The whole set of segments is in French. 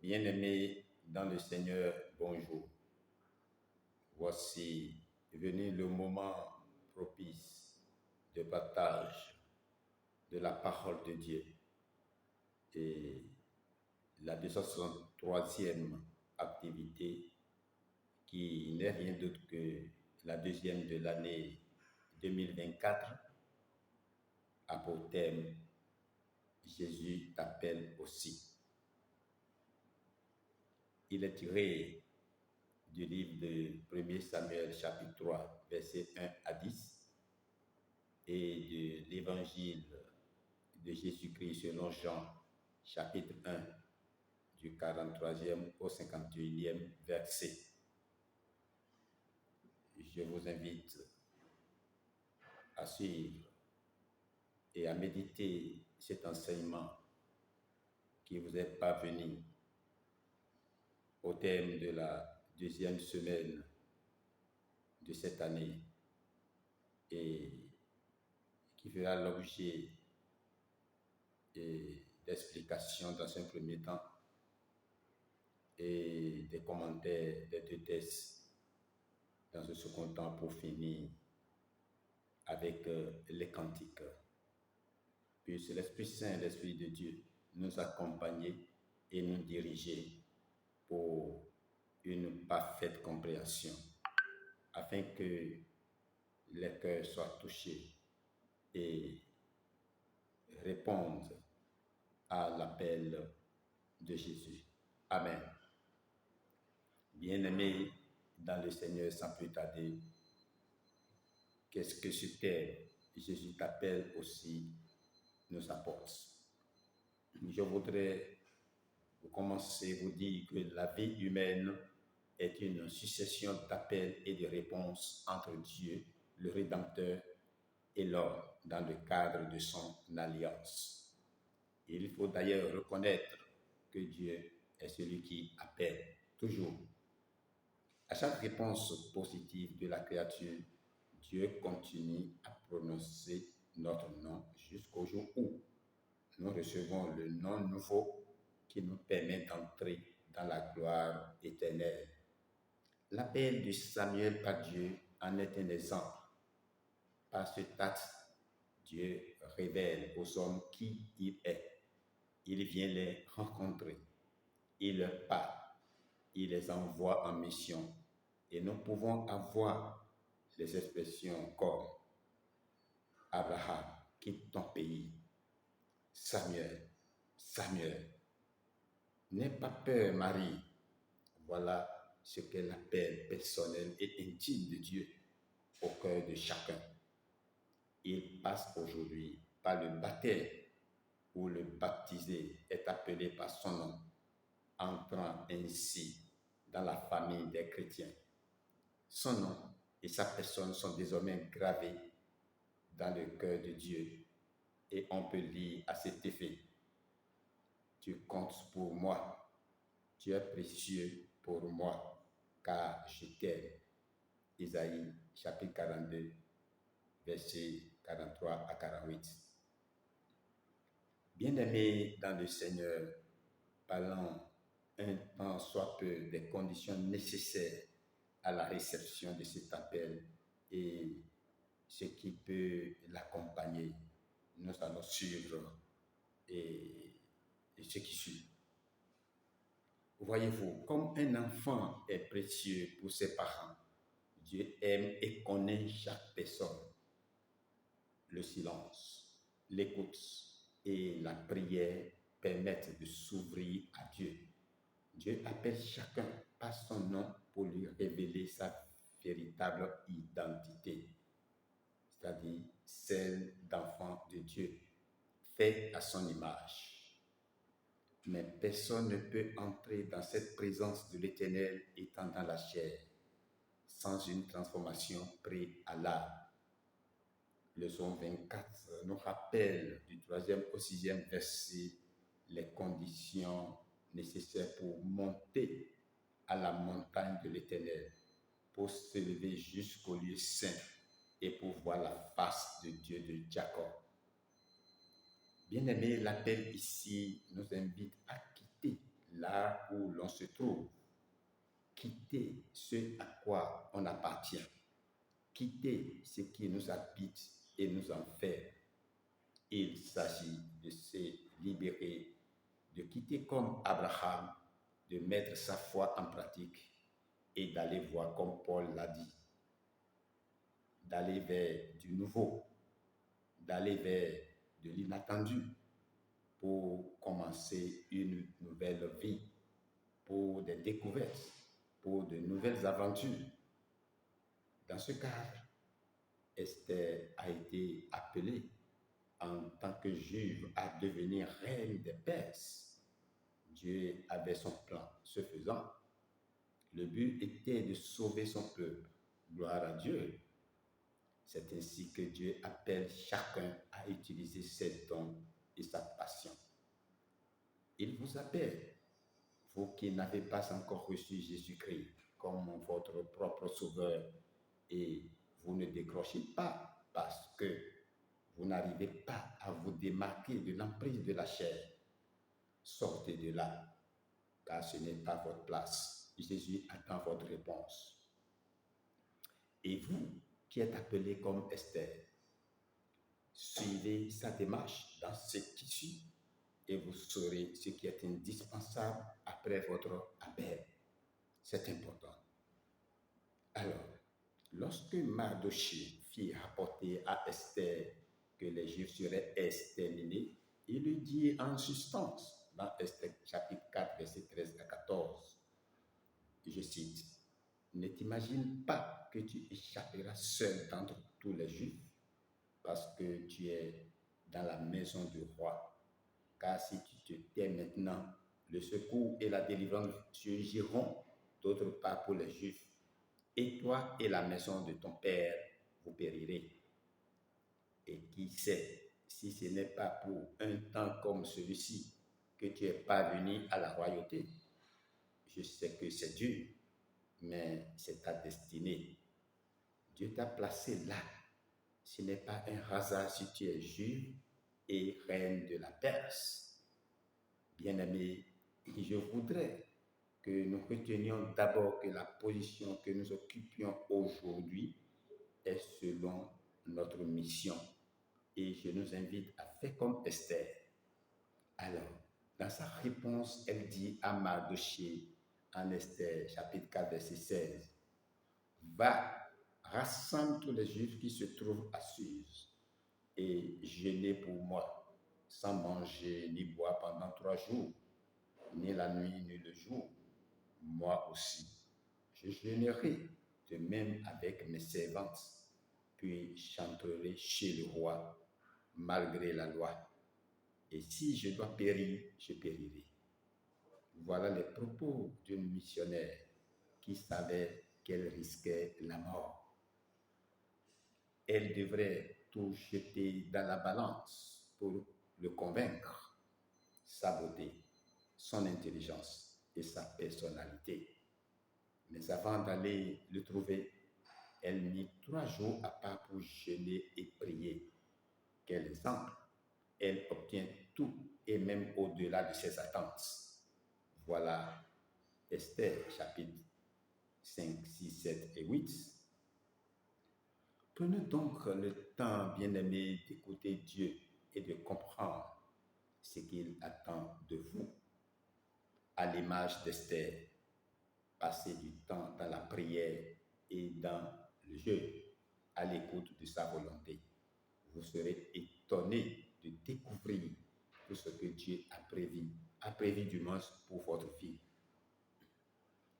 Bien-aimés dans le Seigneur, bonjour. Voici venu le moment propice de partage de la parole de Dieu. Et la 263e activité, qui n'est rien d'autre que la deuxième de l'année 2024, a pour thème « Jésus t'appelle aussi ». Il est tiré du livre de 1 Samuel chapitre 3, versets 1 à 10 et de l'évangile de Jésus-Christ selon Jean chapitre 1 du 43e au 51e verset. Je vous invite à suivre et à méditer cet enseignement qui vous est parvenu au thème de la deuxième semaine de cette année et qui fera l'objet d'explications dans un premier temps et des commentaires des deux textes dans ce second temps pour finir avec les cantiques. Puisse l'Esprit Saint, l'Esprit de Dieu, nous accompagner et nous diriger pour une parfaite compréhension, afin que les cœurs soient touchés et répondent à l'appel de Jésus. Amen. Bien-aimés dans le Seigneur, sans plus tarder, qu'est-ce que ce thème « Jésus t'appelle aussi » nous apporte? Je voudrais commencer à vous dire que la vie humaine est une succession d'appels et de réponses entre Dieu, le Rédempteur, et l'homme dans le cadre de son alliance. Il faut d'ailleurs reconnaître que Dieu est celui qui appelle toujours. À chaque réponse positive de la créature, Dieu continue à prononcer notre nom jusqu'au jour où nous recevons le nom nouveau qui nous permet d'entrer dans la gloire éternelle. L'appel de Samuel par Dieu en est un exemple. Par cet acte, Dieu révèle aux hommes qui il est. Il vient les rencontrer. Il leur parle. Il les envoie en mission. Et nous pouvons avoir les expressions comme Abraham, quitte ton pays. Samuel, Samuel, n'aie pas peur, Marie. Voilà ce qu'est l'appel personnel et intime de Dieu au cœur de chacun. Il passe aujourd'hui par le baptême où le baptisé est appelé par son nom, entrant ainsi dans la famille des chrétiens. Son nom et sa personne sont désormais gravés dans le cœur de Dieu et on peut lire à cet effet: tu comptes pour moi, tu es précieux pour moi, car je t'aime. Isaïe chapitre 42, versets 43 à 48. Bien-aimés dans le Seigneur, parlons un temps soit peu des conditions nécessaires à la réception de cet appel et ce qui peut l'accompagner. Nous allons suivre et ce qui suit. Voyez-vous, comme un enfant est précieux pour ses parents, Dieu aime et connaît chaque personne. Le silence, l'écoute et la prière permettent de s'ouvrir à Dieu. Dieu appelle chacun par son nom pour lui révéler sa véritable identité, c'est-à-dire celle d'enfant de Dieu, fait à son image. Mais personne ne peut entrer dans cette présence de l'Éternel étant dans la chair, sans une transformation préalable. Le psaume 24 nous rappelle du 3e au 6e verset les conditions nécessaires pour monter à la montagne de l'Éternel, pour s'élever jusqu'au lieu saint et pour voir la face de Dieu de Jacob. Bien-aimés, l'appel ici nous invite à quitter là où l'on se trouve, quitter ce à quoi on appartient, quitter ce qui nous habite et nous enferme. Il s'agit de se libérer, de quitter comme Abraham, de mettre sa foi en pratique et d'aller voir comme Paul l'a dit, d'aller vers du nouveau, d'aller vers de l'inattendu pour commencer une nouvelle vie, pour des découvertes, pour de nouvelles aventures. Dans ce cadre, Esther a été appelée en tant que juive à devenir reine des Perses. Dieu avait son plan. Ce faisant, le but était de sauver son peuple. Gloire à Dieu. C'est ainsi que Dieu appelle chacun à utiliser ses dons et sa passion. Il vous appelle, vous qui n'avez pas encore reçu Jésus-Christ comme votre propre sauveur, et vous ne décrochez pas parce que vous n'arrivez pas à vous démarquer de l'emprise de la chair. Sortez de là, car ce n'est pas votre place. Jésus attend votre réponse. Et vous qui êtes appelés comme Esther, suivez sa démarche dans ce qui suit et vous saurez ce qui est indispensable après votre appel. C'est important. Alors, lorsque Mardochée fit rapporter à Esther que les Juifs seraient exterminés, il lui dit en substance, dans Esther chapitre 4, verset 13 à 14, je cite, « Ne t'imagine pas que tu échapperas seul d'entre tous les Juifs, parce que tu es dans la maison du roi. Car si tu te tais maintenant, le secours et la délivrance surgiront d'autre part pour les Juifs, et toi et la maison de ton père, vous périrez. Et qui sait si ce n'est pas pour un temps comme celui-ci que tu es parvenu à la royauté. Je sais que c'est dur, mais c'est ta destinée. Dieu t'a placé là. Ce n'est pas un hasard si tu es juive et reine de la Perse. Bien-aimés, je voudrais que nous retenions d'abord que la position que nous occupions aujourd'hui est selon notre mission. Et je nous invite à faire comme Esther. Alors, dans sa réponse, elle dit à Mardochée, en Esther, chapitre 4, verset 16, « Va, rassemble tous les Juifs qui se trouvent à Suse, et jeûnez pour moi, sans manger ni boire pendant 3 jours, ni la nuit ni le jour. Moi aussi, je jeûnerai, de même avec mes servantes, puis chanterai chez le roi, malgré la loi. Et si je dois périr, je périrai. » Voilà les propos d'une missionnaire qui savait qu'elle risquait la mort. Elle devrait tout jeter dans la balance pour le convaincre, sa beauté, son intelligence et sa personnalité. Mais avant d'aller le trouver, elle mit 3 jours à part pour jeûner et prier. Quel exemple! Elle obtient tout et même au-delà de ses attentes. Voilà Esther, chapitre 5, 6, 7 et 8. Prenez donc le temps, bien-aimés, d'écouter Dieu et de comprendre ce qu'il attend de vous. À l'image d'Esther, passez du temps dans la prière et dans le jeûne, à l'écoute de sa volonté. Vous serez étonnés de découvrir tout ce que Dieu a prévu du moins pour votre vie.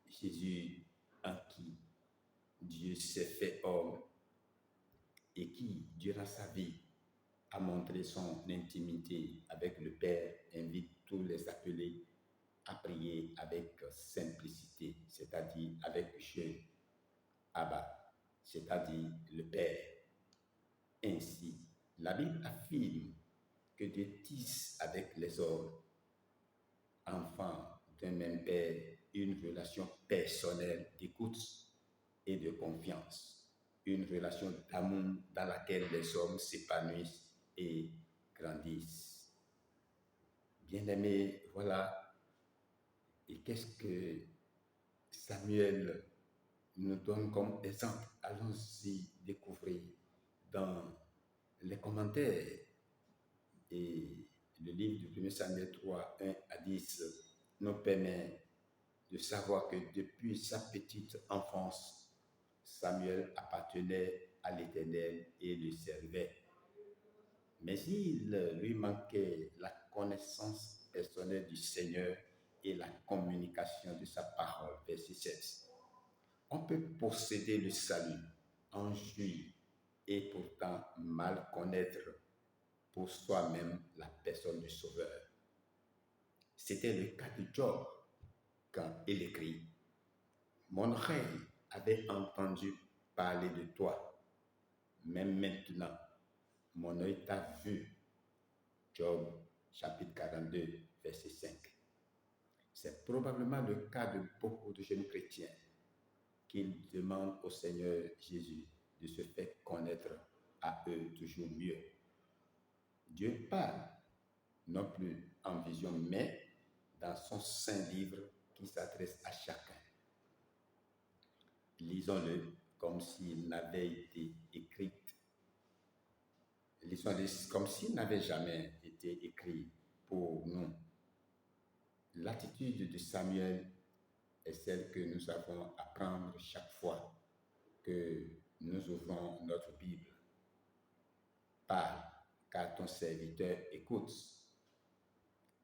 Jésus, en qui Dieu s'est fait homme et qui, durant sa vie, a montré son intimité avec le Père, invite tous les appelés à prier avec simplicité, c'est-à-dire avec jeûne, Abba, c'est-à-dire le Père. Ainsi, la Bible affirme que Dieu tisse avec les hommes, enfants d'un même Père, une relation personnelle d'écoute et de confiance, une relation d'amour dans laquelle les hommes s'épanouissent et grandissent. Bien-aimés, voilà Et qu'est-ce que Samuel nous donne comme exemple? Allons-y découvrir dans les commentaires. Et le livre du 1er Samuel 3, 1 à 10 nous permet de savoir que depuis sa petite enfance, Samuel appartenait à l'Éternel et le servait. Mais il lui manquait la connaissance personnelle du Seigneur et la communication de sa parole. Verset 7. On peut posséder le salut, en jouir et pourtant mal connaître pour soi-même la personne du Sauveur. C'était le cas de Job quand il écrit: Mon oreille avait entendu parler de toi, mais maintenant mon œil t'a vu. Job chapitre 42, verset 5. C'est probablement le cas de beaucoup de jeunes chrétiens qui demandent au Seigneur Jésus de se faire connaître à eux toujours mieux. Dieu parle, non plus en vision, mais dans son saint livre qui s'adresse à chacun. Lisons-le comme s'il n'avait été écrit. Lisons-le comme s'il n'avait jamais été écrit pour nous. L'attitude de Samuel est celle que nous avons à prendre chaque fois que nous ouvrons notre Bible. Parle, car ton serviteur écoute.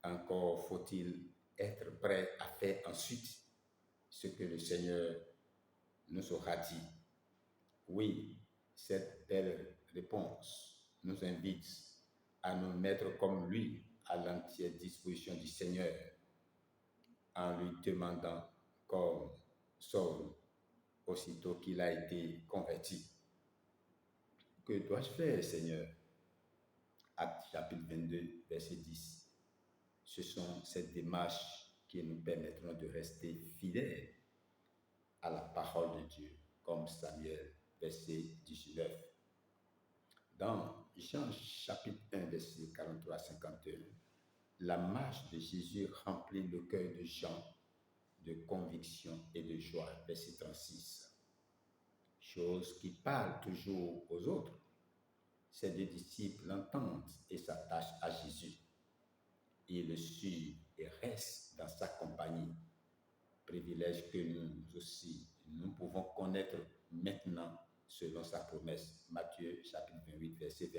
Encore faut-il être prêt à faire ensuite ce que le Seigneur nous aura dit. Oui, cette belle réponse nous invite à nous mettre comme lui à l'entière disposition du Seigneur en lui demandant, comme Saul, aussitôt qu'il a été converti: que dois-je faire, Seigneur? Acte chapitre 22, verset 10. Ce sont ces démarches qui nous permettront de rester fidèles à la parole de Dieu, comme Samuel, verset 19. Dans Jean chapitre 1, verset 43 à 51, la marche de Jésus remplit le cœur de Jean de conviction et de joie, verset 36. Chose qui parle toujours aux autres. Ces deux disciples l'entendent et s'attachent à Jésus. Ils le suivent et restent dans sa compagnie. Privilège que nous aussi, nous pouvons connaître maintenant selon sa promesse. Matthieu chapitre 28, verset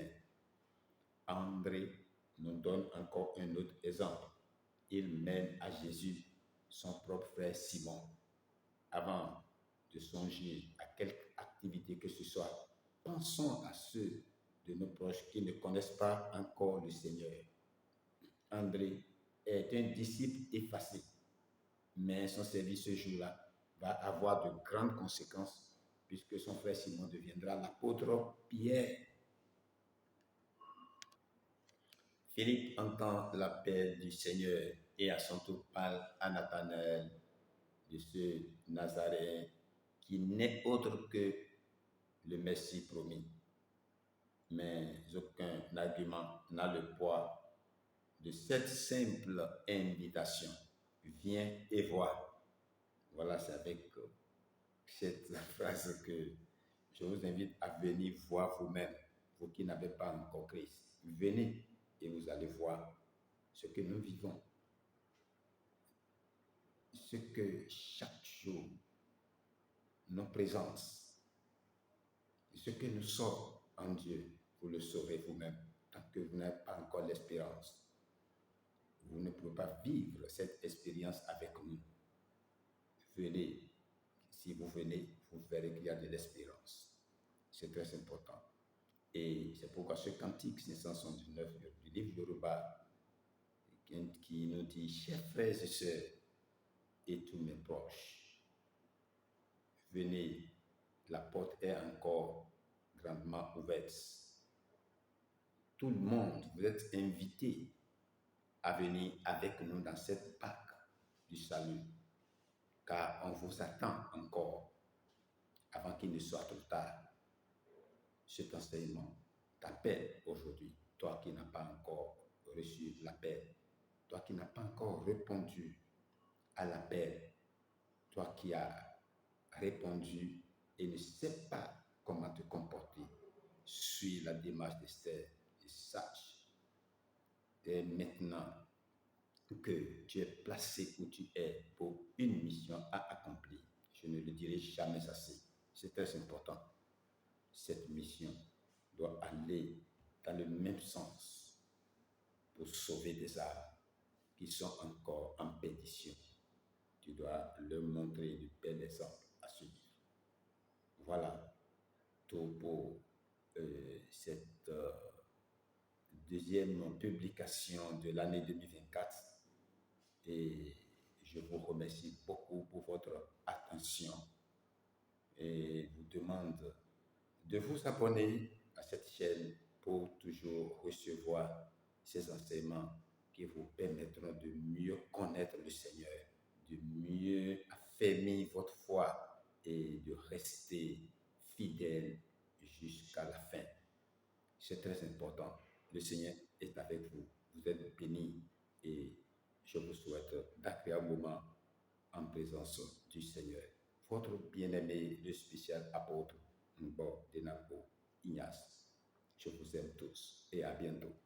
20. André nous donne encore un autre exemple. Il mène à Jésus son propre frère Simon. Avant de songer à quelque activité que ce soit, pensons à ceux de nos proches qui ne connaissent pas encore le Seigneur. André est un disciple effacé, mais son service ce jour-là va avoir de grandes conséquences puisque son frère Simon deviendra l'apôtre Pierre. Philippe entend l'appel du Seigneur et à son tour parle à Nathanaël de ce Nazaréen qui n'est autre que le Messie promis. Mais aucun argument n'a le poids de cette simple invitation. Viens et vois. Voilà, c'est avec cette phrase que je vous invite à venir voir vous-même, vous qui n'avez pas encore Christ. Venez et vous allez voir ce que nous vivons. Ce que chaque jour nous présente, ce que nous sommes en Dieu, vous le saurez vous-même, tant que vous n'avez pas encore l'espérance. Vous ne pouvez pas vivre cette expérience avec nous. Venez, si vous venez, vous verrez qu'il y a de l'espérance. C'est très important. Et c'est pourquoi ce cantique 579 du livre Yoruba qui nous dit: chers frères et sœurs et tous mes proches, venez, la porte est encore grandement ouverte. Tout le monde, vous êtes invités à venir avec nous dans cette Pâque du salut, car on vous attend encore avant qu'il ne soit trop tard. Cet enseignement t'appelle aujourd'hui, toi qui n'as pas encore reçu l'appel, toi qui n'as pas encore répondu à l'appel, toi qui as répondu et ne sais pas comment te comporter, suis la démarche d'Esther et sache dès maintenant que tu es placé où tu es pour une mission à accomplir. Je ne le dirai jamais assez. C'est très important. Cette mission doit aller dans le même sens pour sauver des âmes qui sont encore en perdition. Tu dois leur montrer du bel exemple à suivre. Voilà tout pour cette deuxième publication de l'année 2024. Et je vous remercie beaucoup pour votre attention et vous demande de vous abonner à cette chaîne pour toujours recevoir ces enseignements qui vous permettront de mieux connaître le Seigneur, de mieux affermir votre foi et de rester fidèle jusqu'à la fin. C'est très important. Le Seigneur est avec vous. Vous êtes bénis et je vous souhaite d'agréables moments en présence du Seigneur. Votre bien-aimé, le spécial apôtre Mbo Denapo Ignace. Je vous aime tous et à bientôt.